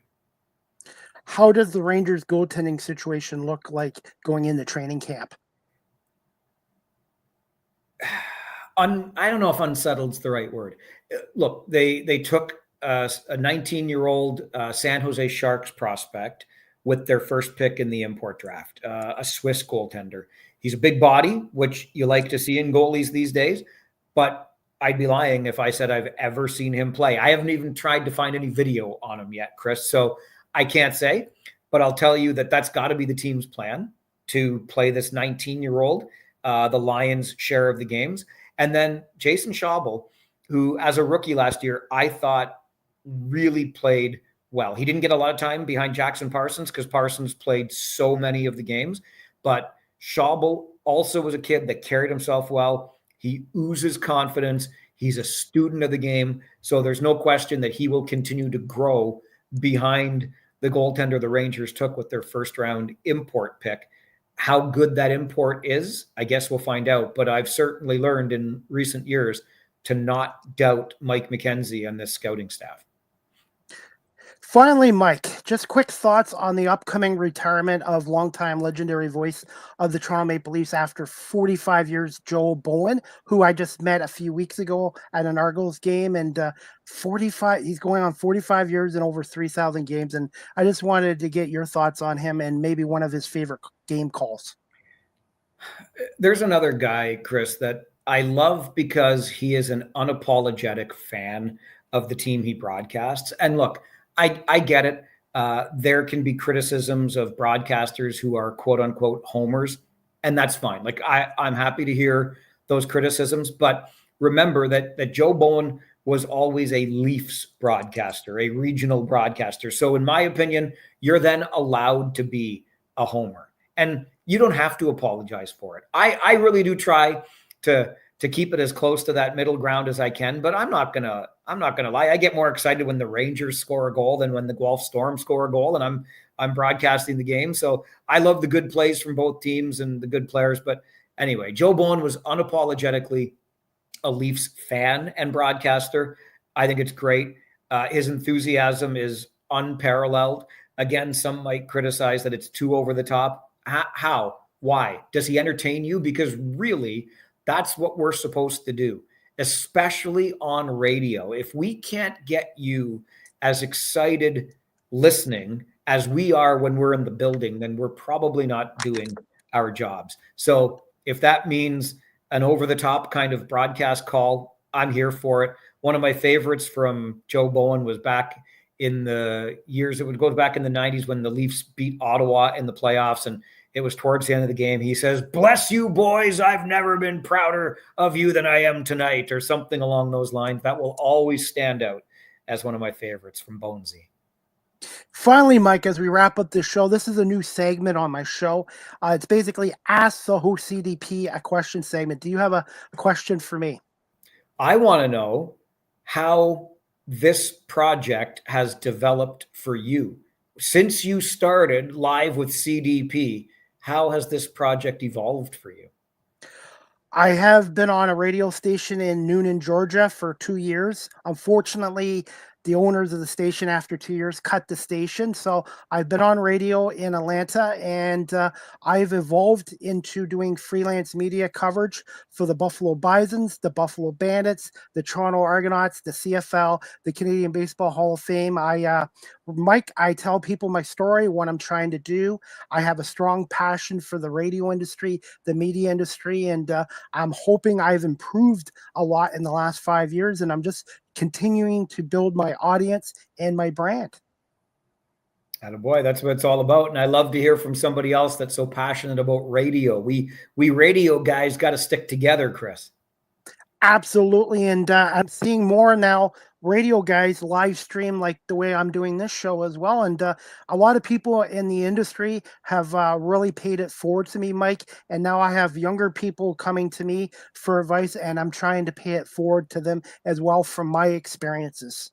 How does the Rangers goaltending situation look like going into training camp? I don't know if unsettled's the right word. Look, they took a 19-year-old San Jose Sharks prospect with their first pick in the import draft, a Swiss goaltender. He's a big body, which you like to see in goalies these days, but I'd be lying if I said I've ever seen him play. I haven't even tried to find any video on him yet, Chris, so I can't say, but I'll tell you that that's got to be the team's plan, to play this 19-year-old, the Lions' share of the games. And then Jason Schaubel, who as a rookie last year, I thought really played well. He didn't get a lot of time behind Jackson Parsons because Parsons played so many of the games, but Schaubel also was a kid that carried himself well. He oozes confidence. He's a student of the game. So there's no question that he will continue to grow behind the goaltender the Rangers took with their first round import pick. How good that import is, I guess we'll find out. But I've certainly learned in recent years to not doubt Mike McKenzie and this scouting staff. Finally, Mike, just quick thoughts on the upcoming retirement of longtime legendary voice of the Toronto Maple Leafs after 45 years, Joe Bowen, who I just met a few weeks ago at an Argos game, and 45. He's going on 45 years and over 3,000 games, and I just wanted to get your thoughts on him and maybe one of his favorite game calls. There's another guy, Chris, that I love because he is an unapologetic fan of the team he broadcasts. And look, I get it. There can be criticisms of broadcasters who are quote unquote homers, and that's fine. Like I'm happy to hear those criticisms, but remember that Joe Bowen was always a Leafs broadcaster, a regional broadcaster. So in my opinion, you're then allowed to be a homer, and you don't have to apologize for it. I really do try to keep it as close to that middle ground as I can, but I'm not gonna lie. I get more excited when the Rangers score a goal than when the Guelph Storm score a goal, and I'm broadcasting the game. So I love the good plays from both teams and the good players. But anyway, Joe Bowen was unapologetically a Leafs fan and broadcaster. I think it's great. His enthusiasm is unparalleled. Again, some might criticize that it's too over the top. How? Why? Does he entertain you? Because really, that's what we're supposed to do, especially on radio. If we can't get you as excited listening as we are when we're in the building, then we're probably not doing our jobs. So if that means an over-the-top kind of broadcast call, I'm here for it. One of my favorites from Joe Bowen was back in the years, it would go back in the 90s when the Leafs beat Ottawa in the playoffs, and it was towards the end of the game. He says, "Bless you, boys. I've never been prouder of you than I am tonight," or something along those lines. That will always stand out as one of my favorites from Bonesy. Finally, Mike, as we wrap up this show, this is a new segment on my show. It's basically Ask the Host CDP a question segment. Do you have a question for me? I want to know how this project has developed for you. Since you started live with CDP, how has this project evolved for you? I have been on a radio station in Noonan, Georgia for 2 years. Unfortunately, the owners of the station after 2 years cut the station. So I've been on radio in Atlanta, and I've evolved into doing freelance media coverage for the Buffalo Bisons, the Buffalo Bandits, the Toronto Argonauts, the CFL, the Canadian Baseball Hall of Fame. Mike, I tell people my story, what I'm trying to do. I have a strong passion for the radio industry, the media industry, and I'm hoping I've improved a lot in the last 5 years, and I'm just continuing to build my audience and my brand. Attaboy, that's what it's all about. And I love to hear from somebody else that's so passionate about radio. We radio guys got to stick together, Chris. Absolutely. And I'm seeing more now radio guys live stream like the way I'm doing this show as well. And a lot of people in the industry have really paid it forward to me, Mike. And now I have younger people coming to me for advice, and I'm trying to pay it forward to them as well from my experiences.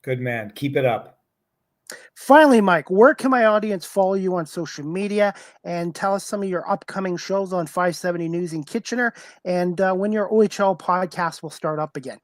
Good man. Keep it up. Finally, Mike, where can my audience follow you on social media, and tell us some of your upcoming shows on 570 News in Kitchener, and when your OHL podcast will start up again?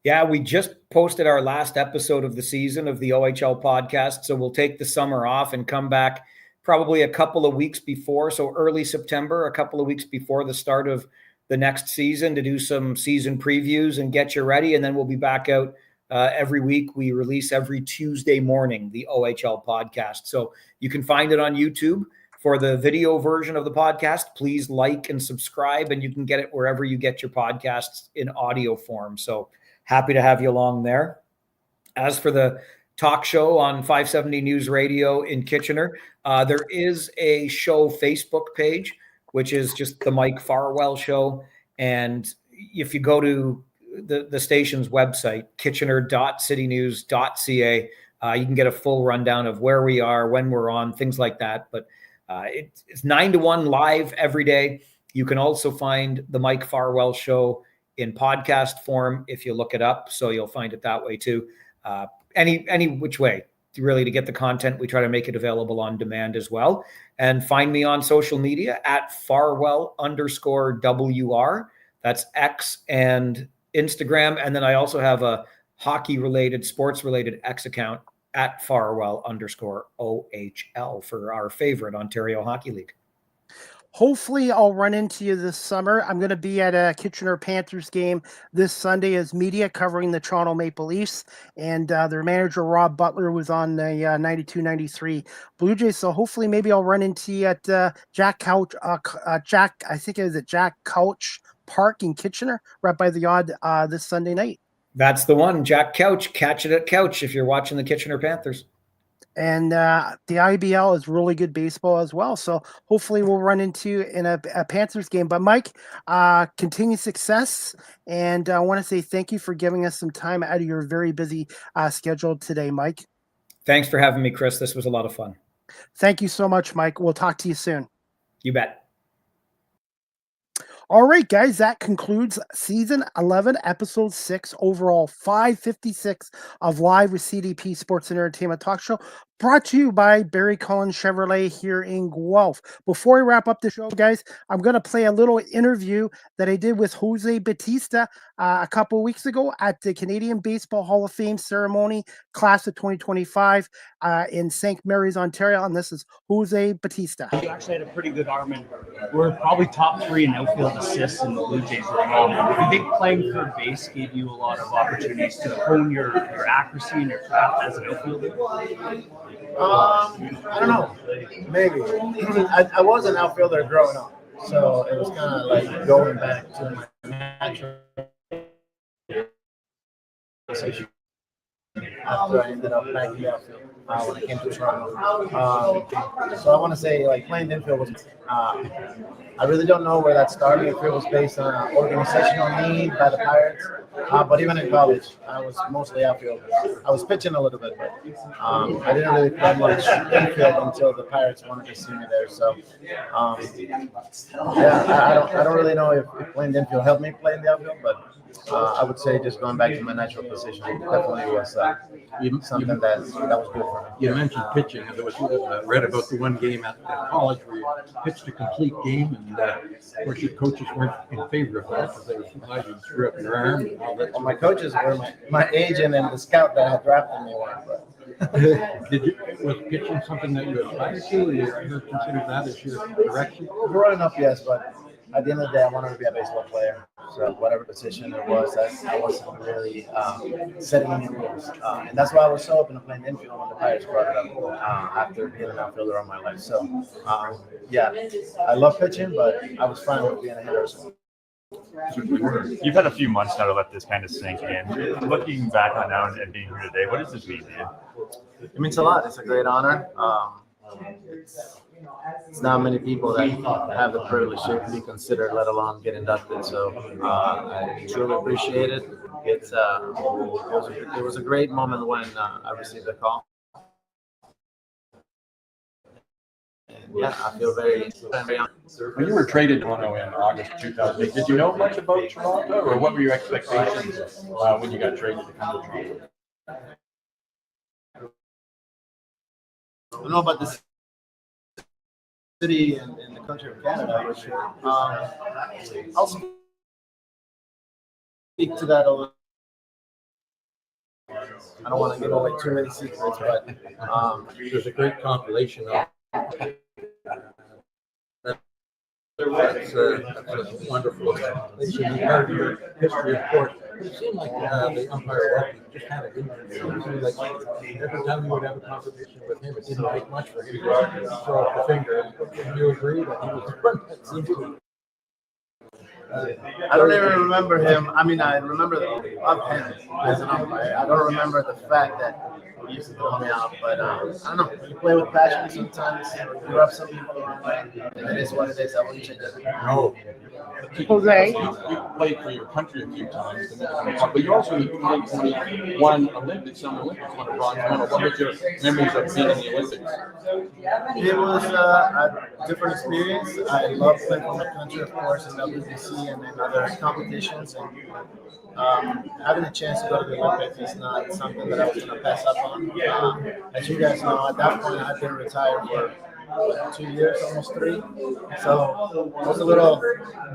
Yeah, we just posted our last episode of the season of the OHL podcast. So we'll take the summer off and come back probably a couple of weeks before. So early September, a couple of weeks before the start of the next season, to do some season previews and get you ready. And then we'll be back out every week. We release every Tuesday morning, the OHL podcast. So you can find it on YouTube. For the video version of the podcast, please like and subscribe, and you can get it wherever you get your podcasts in audio form. So happy to have you along there. As for the talk show on 570 News Radio in Kitchener, there is a show Facebook page, which is just the Mike Farwell Show. And if you go to the station's website, kitchener.citynews.ca, you can get a full rundown of where we are, when we're on, things like that. But it's 9 to 1 live every day. You can also find the Mike Farwell Show in podcast form if you look it up. So you'll find it that way too. Any which way, really, to get the content. We try to make it available on demand as well. And find me on social media at Farwell_WR. That's X and Instagram. And then I also have a hockey-related, sports-related X account at Farwell_OHL for our favorite Ontario Hockey League. Hopefully I'll run into you this summer. I'm going to be at a Kitchener Panthers game this Sunday as media covering the Toronto Maple Leafs, and their manager Rob Butler was on the 92-93 Blue Jays. So hopefully maybe I'll run into you at Jack Couch Park in Kitchener, right by the Yard this Sunday night. That's the one, Jack Couch. Catch it at Couch if you're watching the Kitchener Panthers. And the IBL is really good baseball as well. So hopefully we'll run into you in a Panthers game. But Mike, continued success. And I want to say thank you for giving us some time out of your very busy schedule today, Mike. Thanks for having me, Chris. This was a lot of fun. Thank you so much, Mike. We'll talk to you soon. You bet. All right, guys, that concludes season 11, episode 6, overall 556 of Live with CDP Sports and Entertainment Talk Show, brought to you by Barry Cullen Chevrolet here in Guelph. Before we wrap up the show, guys, I'm going to play a little interview that I did with Jose Batista a couple of weeks ago at the Canadian Baseball Hall of Fame ceremony, class of 2025 in St. Mary's, Ontario. And this is Jose Batista. You actually had a pretty good arm, and we're probably top 3 in outfield assists in the Blue Jays at the moment. Do you think playing third base gave you a lot of opportunities to hone your accuracy and your craft as an outfielder? I don't know. Maybe. I was an outfielder growing up, so it was kind of like going back to my natural position after I ended up back in the outfield when I came to Toronto. So I want to say, like, playing infield was. I really don't know where that started. If it was based on an organizational need by the Pirates, but even in college, I was mostly outfield. I was pitching a little bit, but I didn't really play much infield until the Pirates wanted to see me there. So, I don't really know if playing infield helped me play in the outfield, but I would say just going back to my natural position definitely was something that was good for me. You mentioned pitching. I read about the one game at college where you pitched a complete game, and of course your coaches weren't in favor of that because they were surprised you screw up your arm and all that. Well, my coaches were my agent and the scout that had drafted me were. Was pitching something that you aspired to? Or you ever considered that as your direction? Growing up, yes, but at the end of the day, I wanted to be a baseball player. So whatever position it was, I wasn't really setting any rules. And that's why I was so open to playing infield when the Pirates brought it up after being an outfielder all my life. So, I love pitching, but I was fine with being a hitter. You've had a few months now to let this kind of sink in. Looking back on now and being here today, what does this mean to you? It means a lot. It's a great honor. it's not many people that have the privilege to be considered, let alone get inducted. So I truly appreciate it. It was a great moment when I received the call. And yeah, I feel very honored. When you were traded to Toronto in August 2008, did you know much about Toronto, or what were your expectations when you got traded to come to Toronto? I don't know about the city and the country of Canada for sure. I'll speak to that a little. I don't want to give away too many secrets, but There's a great compilation of. That's wonderful. They should be part of your history, of course. But it seemed like the umpire just had it in there. It seemed like every time you would have a conversation with him, it didn't take much for him to throw up the finger. And you agree that he was the one that seemed to. I don't even remember him. I mean, I remember of him as an umpire. I don't remember the fact that he used to throw me out. But I don't know. You play with passion sometimes. You rub some people the wrong way. And it is what it is. I wouldn't change it. No. Jose? You played for your country a few times, but you also played when you won Olympics, Summer Olympics, won a bronze medal. What was your memories of being in the Olympics? It was a different experience. I love playing for my country, of course, in WBC and in other competitions. And having a chance to go to the Olympics is not something that I was going to pass up on. As you guys know, at that point, I've been retired for 2 years, almost 3. So it was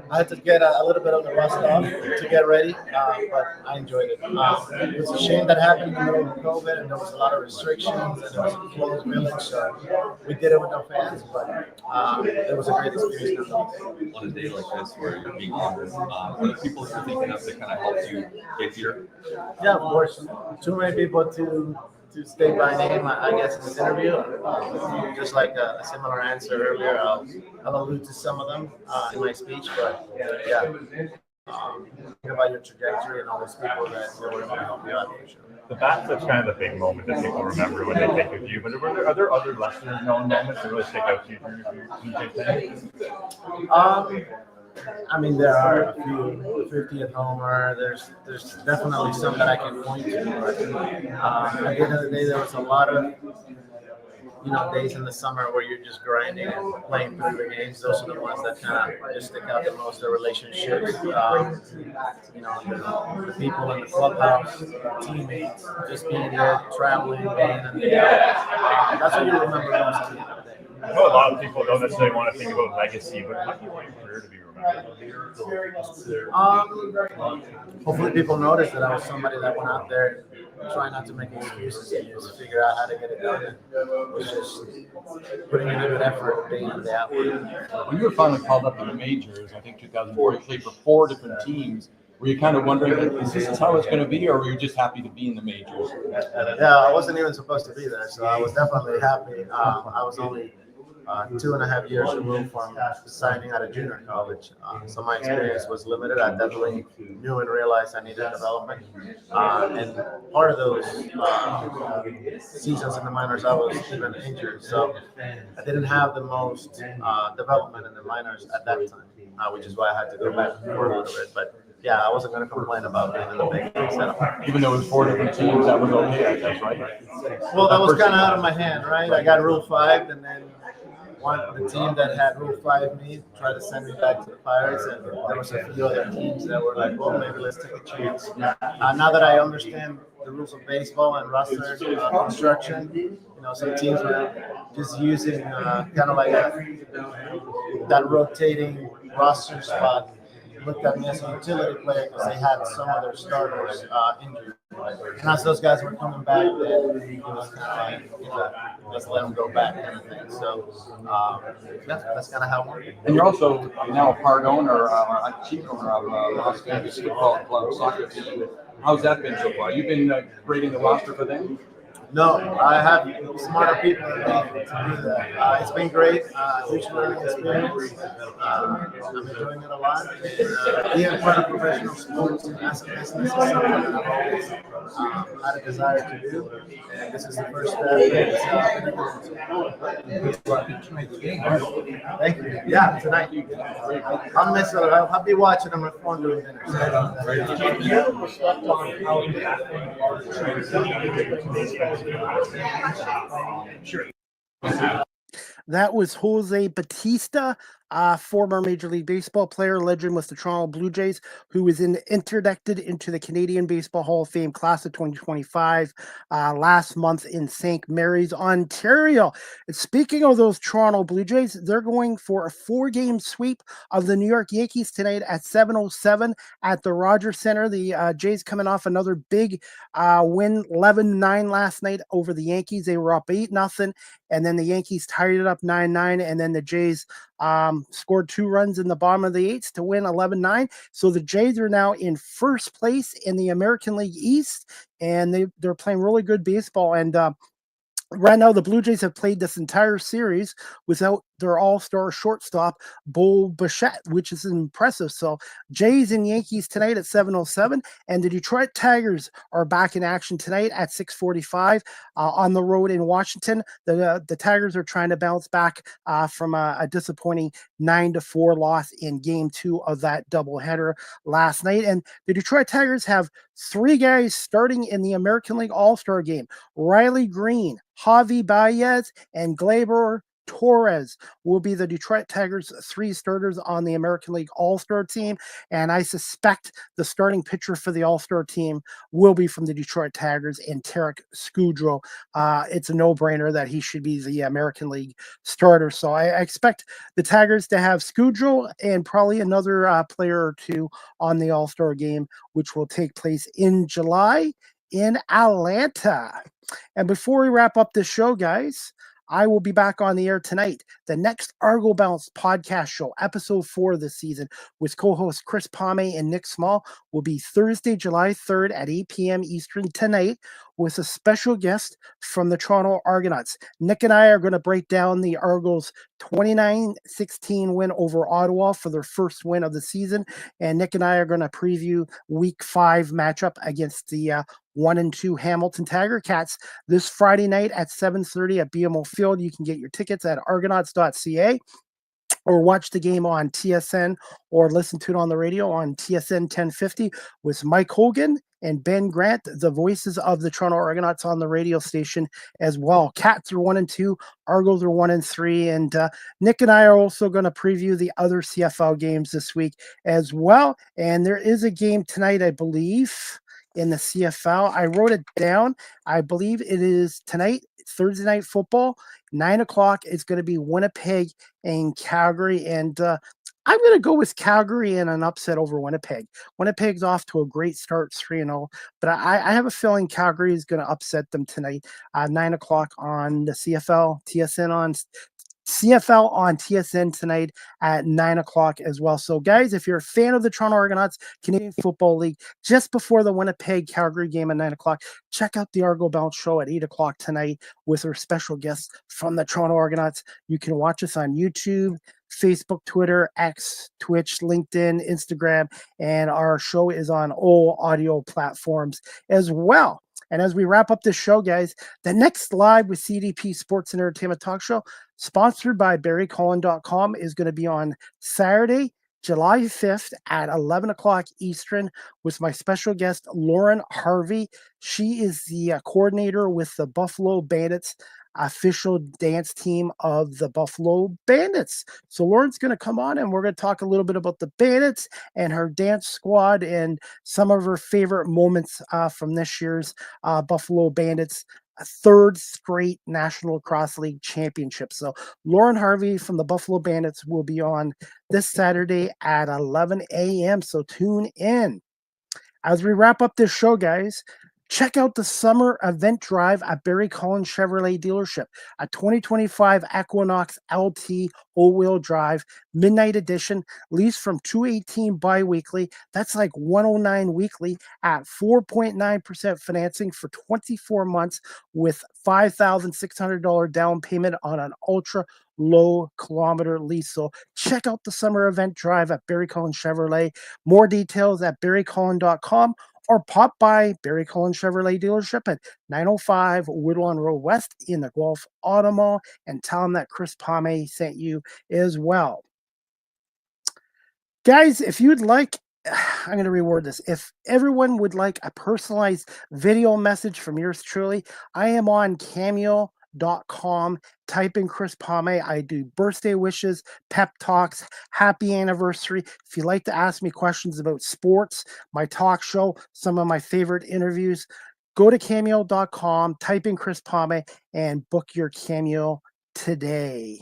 I had to get a little bit of the rust off to get ready, but I enjoyed it. It was a shame that happened in the middle of COVID, and there was a lot of restrictions, and it was a closed village, so we did it with no fans, but it was a great experience. On a day like this where you're being honored, what are people you're thinking of that kind of helped you get here? Yeah, of course. Too many people to state by name, I guess, in this interview. Just like a similar answer earlier, I'll allude to some of them in my speech, but yeah. Think about your trajectory and all those people that were able to help you out for sure. The that's kind of the big moment that people remember when they think of you. But are there other lesser known moments that really stick out to you through your I mean, there are a few. The 50th homer. There's definitely some that I can point to. But at the end of the day, there was a lot of days in the summer where you're just grinding and playing through the games. Those are the ones that kind of just stick out the most. The relationships, the people in the clubhouse, teammates, just being there, traveling, being in the that's what you remember most at the end of the day. I know a lot of people don't necessarily want to think about legacy, but how do you want your career to be remembered? Hopefully people notice that I was somebody that went out there trying not to make excuses and just figure out how to get it done. It was just putting in a good effort day in, day out. When you were finally called up to the majors, I think 2004, you played for 4 different teams. Were you kind of wondering, is this how it's going to be, or were you just happy to be in the majors? Yeah, I wasn't even supposed to be there, so I was definitely happy. I was only 2.5 years removed from signing out of junior college. So my experience was limited. I definitely knew and realized I needed development. And part of those seasons in the minors, I was even injured. So I didn't have the most development in the minors at that time, which is why I had to go back for a little bit. But yeah, I wasn't going to complain about being in the big league setup. Even though it was 4 different teams, that was okay, I guess, right? Well, that was kind of out of my hand, right? I got Rule 5, and then the team that had Rule 5 me tried to send me back to the Pirates, and there was a few other teams that were like, well, maybe let's take a chance. Now that I understand the rules of baseball and roster construction, some teams were just using kind of like that rotating roster spot. Looked at me as a utility player because they had some of their starters injured. And as those guys were coming back, then it was kind of like, let's let them go back kind of thing. So, that's kind of how it worked. And you're also now a part owner, a chief owner of Las Vegas Football Club soccer team. How's that been so far? You've been creating the roster for them? No, I have smarter people than me to do that. It's been great. Huge learning experience. I'm enjoying it a lot. And, being part of professional sports as a business is something that I've always had a desire to do. And this is the first step. Thank you. Yeah, tonight. I'll miss it. I'll be watching on my phone doing dinner. Did you ever reflect on how That was Jose Batista, former Major League Baseball player, legend with the Toronto Blue Jays, who was interdicted into the Canadian Baseball Hall of Fame class of 2025 last month in St. Mary's, Ontario. And speaking of those Toronto Blue Jays, they're going for a 4-game sweep of the New York Yankees tonight at 7:07 at the Rogers Center. The Jays coming off another big win, 11-9 last night over the Yankees. They were up 8-0, and then the Yankees tied it up 9-9, and then the Jays scored 2 runs in the bottom of the 8th to win 11-9. So the Jays are now in first place in the American League East, and they're playing really good baseball. And right now, the Blue Jays have played this entire series without their all-star shortstop, Bo Bichette, which is impressive. So Jays and Yankees tonight at 7:07, and the Detroit Tigers are back in action tonight at 6:45 on the road in Washington. The Tigers are trying to bounce back from a disappointing 9-4 loss in Game 2 of that doubleheader last night. And the Detroit Tigers have 3 guys starting in the American League All-Star game: Riley Green, Javi Baez, and Gleyber Torres will be the Detroit Tigers' 3 starters on the American League All-Star team. And I suspect the starting pitcher for the All-Star team will be from the Detroit Tigers and Tarek Skudrow. It's a no-brainer that he should be the American League starter. So I expect the Tigers to have Skudrow and probably another player or 2 on the All-Star game, which will take place in July in Atlanta. And before we wrap up this show, guys, I will be back on the air tonight. The next Argo Bounce podcast show, episode 4 this season, with co-hosts Chris Palme and Nick Small, will be Thursday, July 3rd at 8 p.m. Eastern tonight, with a special guest from the Toronto Argonauts. Nick and I are going to break down the Argos' 29-16 win over Ottawa for their first win of the season. And Nick and I are going to preview Week 5 matchup against the 1-2 Hamilton Tiger Cats this Friday night at 7:30 at BMO Field. You can get your tickets at argonauts.ca, or watch the game on TSN, or listen to it on the radio on TSN 1050 with Mike Hogan and Ben Grant, the voices of the Toronto Argonauts on the radio station as well. Cats are 1-2, Argos are 1-3, and Nick and I are also going to preview the other CFL games this week as well. And there is a game tonight, I believe, in the CFL. I wrote it down. I believe it is tonight, Thursday Night Football, 9 o'clock. It's going to be Winnipeg and Calgary. And I'm going to go with Calgary in an upset over Winnipeg. Winnipeg's off to a great start, 3-0. But I have a feeling Calgary is going to upset them tonight, 9 o'clock on the CFL, CFL on TSN tonight at 9 o'clock as well. So, guys, if you're a fan of the Toronto Argonauts Canadian Football League, just before the Winnipeg-Calgary game at 9 o'clock, check out the Argo Bounce show at 8 o'clock tonight with our special guests from the Toronto Argonauts. You can watch us on YouTube, Facebook, Twitter, X, Twitch, LinkedIn, Instagram, and our show is on all audio platforms as well. And as we wrap up this show, guys, the next Live with CDP Sports and Entertainment Talk Show, sponsored by BarryCollin.com, is going to be on Saturday, July 5th at 11 o'clock Eastern with my special guest, Lauren Harvey. She is the coordinator with the Buffalo Bandits official dance team of the Buffalo Bandits. So Lauren's going to come on and we're going to talk a little bit about the Bandits and her dance squad and some of her favorite moments from this year's Buffalo Bandits third straight National Lacrosse League championship. So Lauren Harvey from the Buffalo Bandits will be on this Saturday at 11 a.m. So tune in. As we wrap up this show, guys, Check out the summer event drive at Barry Collins Chevrolet dealership, a 2025 Equinox LT all-wheel drive midnight edition, lease from $218 bi-weekly. That's like $109 weekly at 4.9% financing for 24 months with $5,600 down payment on an ultra low kilometer lease. So check out the summer event drive at Barry Collins Chevrolet. More details at barrycollin.com, or pop by Barry Collins Chevrolet dealership at 905 Woodlawn Road West in the Guelph Auto Mall, and tell them that Chris Palme sent you as well. Guys, if you'd like, I'm going to reword this. If everyone would like a personalized video message from yours truly, I am on Cameo.com. Type in Chris Palme. I do birthday wishes, pep talks, happy anniversary. If you'd like to ask me questions about sports, my talk show, some of my favorite interviews, go to Cameo.com, type in Chris Palme, and book your Cameo today.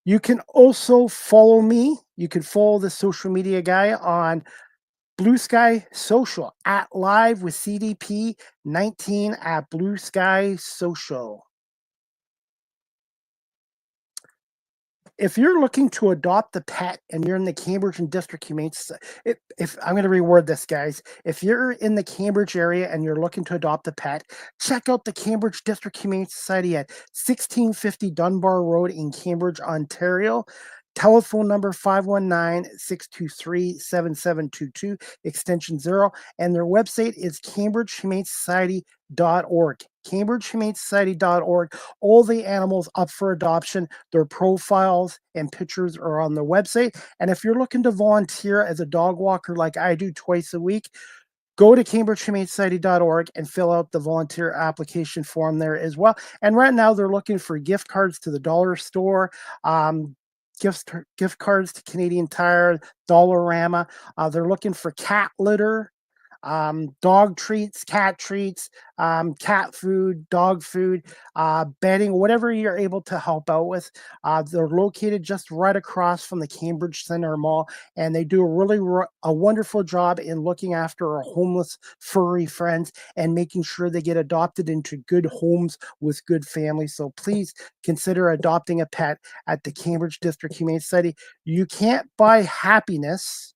You can also follow me. You can follow the social media guy on Blue Sky Social at Live with CDP 19 at Blue Sky Social. If you're looking to adopt a pet and you're in the Cambridge and District Humane Society, if I'm going to reword this, guys, if you're in the Cambridge area and you're looking to adopt a pet, check out the Cambridge District Humane Society at 1650 Dunbar Road in Cambridge, Ontario. Telephone number 519-623-7722, extension 0. And their website is cambridgehumanesociety.org. cambridgehumanesociety.org. All the animals up for adoption, their profiles and pictures are on the website. And if you're looking to volunteer as a dog walker like I do twice a week, go to cambridgehumanesociety.org and fill out the volunteer application form there as well. And right now they're looking for gift cards to the dollar store, gift cards to Canadian Tire, Dollarama. They're looking for cat litter, dog treats, cat food, dog food, bedding, whatever you're able to help out with. They're located just right across from the Cambridge Center Mall, and they do a wonderful job in looking after our homeless furry friends and making sure they get adopted into good homes with good families. So please consider adopting a pet at the Cambridge District Humane Society. You can't buy happiness,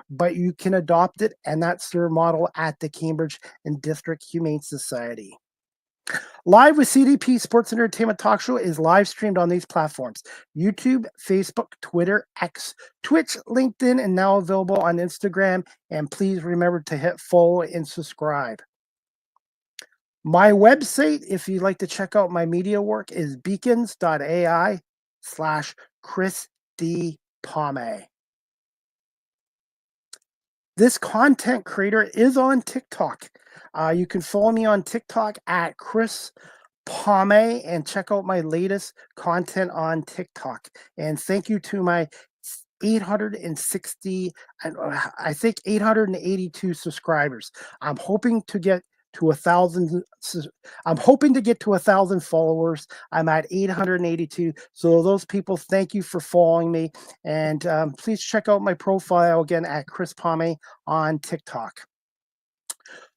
but you can adopt it, and that's their model at the Cambridge and District Humane Society. Live with CDP Sports and Entertainment Talk Show is live streamed on these platforms: YouTube, Facebook, Twitter, X, Twitch, LinkedIn, and now available on Instagram. And please remember to hit follow and subscribe. My website, if you'd like to check out my media work, is beacons.ai/Chris D. Palme. This content creator is on TikTok. You can follow me on TikTok at Chris Palme and check out my latest content on TikTok. And thank you to my 882 subscribers. I'm hoping to get to 1,000. I'm hoping to get to 1,000 followers. I'm at 882. So those people, thank you for following me. And please check out my profile again at Chris Palme on TikTok.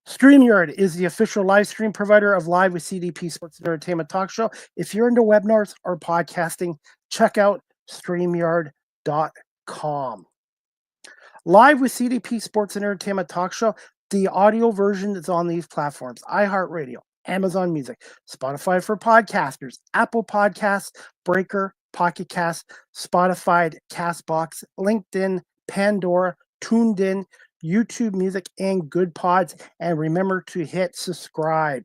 StreamYard is the official live stream provider of Live with CDP Sports and Entertainment Talk Show. If you're into webinars or podcasting, check out StreamYard.com. Live with CDP Sports and Entertainment Talk Show. The audio version is on these platforms: iHeartRadio, Amazon Music, Spotify for podcasters, Apple Podcasts, Breaker, Pocket Cast, Spotify, Castbox, LinkedIn, Pandora, Tuned In, YouTube Music, and Good Pods. And remember to hit subscribe.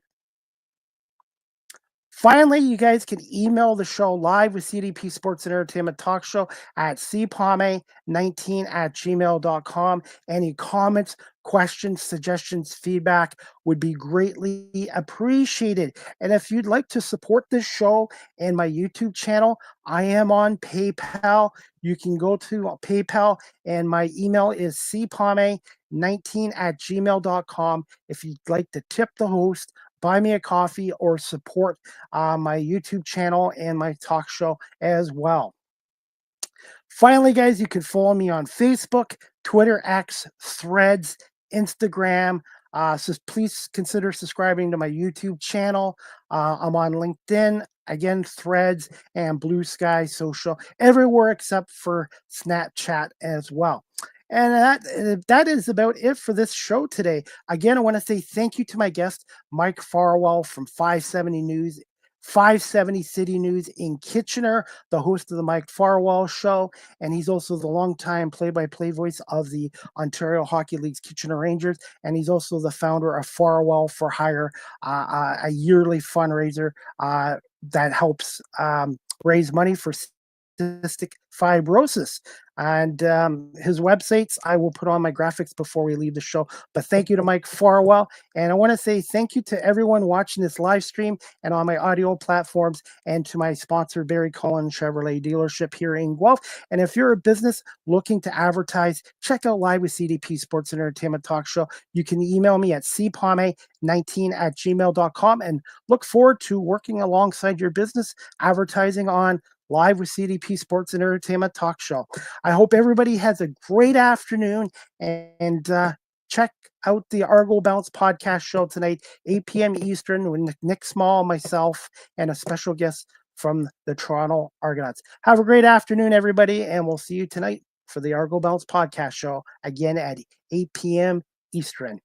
Finally, you guys can email the show Live with CDP Sports and Entertainment Talk Show at cpalme19@gmail.com. Any comments, questions, suggestions, feedback would be greatly appreciated. And if you'd like to support this show and my YouTube channel, I am on PayPal. You can go to PayPal, and my email is cpalme19@gmail.com. If you'd like to tip the host, buy me a coffee, or support my YouTube channel and my talk show as well. Finally, guys, you can follow me on Facebook, Twitter, X, Threads, Instagram, So please consider subscribing to my YouTube channel. I'm on LinkedIn, again, Threads, and Blue Sky Social, everywhere except for Snapchat as well. And that is about it for this show today. Again, I want to say thank you to my guest, Mike Farwell from 570 City News in Kitchener, the host of the Mike Farwell Show, and he's also the longtime play-by-play voice of the Ontario Hockey League's Kitchener Rangers, and he's also the founder of Farwell for Hire, a yearly fundraiser that helps raise money for cystic fibrosis. And his websites I will put on my graphics before we leave the show. But thank you to Mike Farwell. And I want to say thank you to everyone watching this live stream and on my audio platforms, and to my sponsor, Barry Cullen Chevrolet dealership here in Guelph. And if you're a business looking to advertise, check out Live with CDP Sports and Entertainment Talk Show. You can email me at cpame19@gmail.com, and look forward to working alongside your business advertising on Live with CDP Sports and Entertainment Talk Show. I hope everybody has a great afternoon, and check out the Argo Bounce podcast show tonight, 8 p.m. Eastern, with Nick Small, myself, and a special guest from the Toronto Argonauts. Have a great afternoon, everybody, and we'll see you tonight for the Argo Bounce podcast show, again at 8 p.m. Eastern.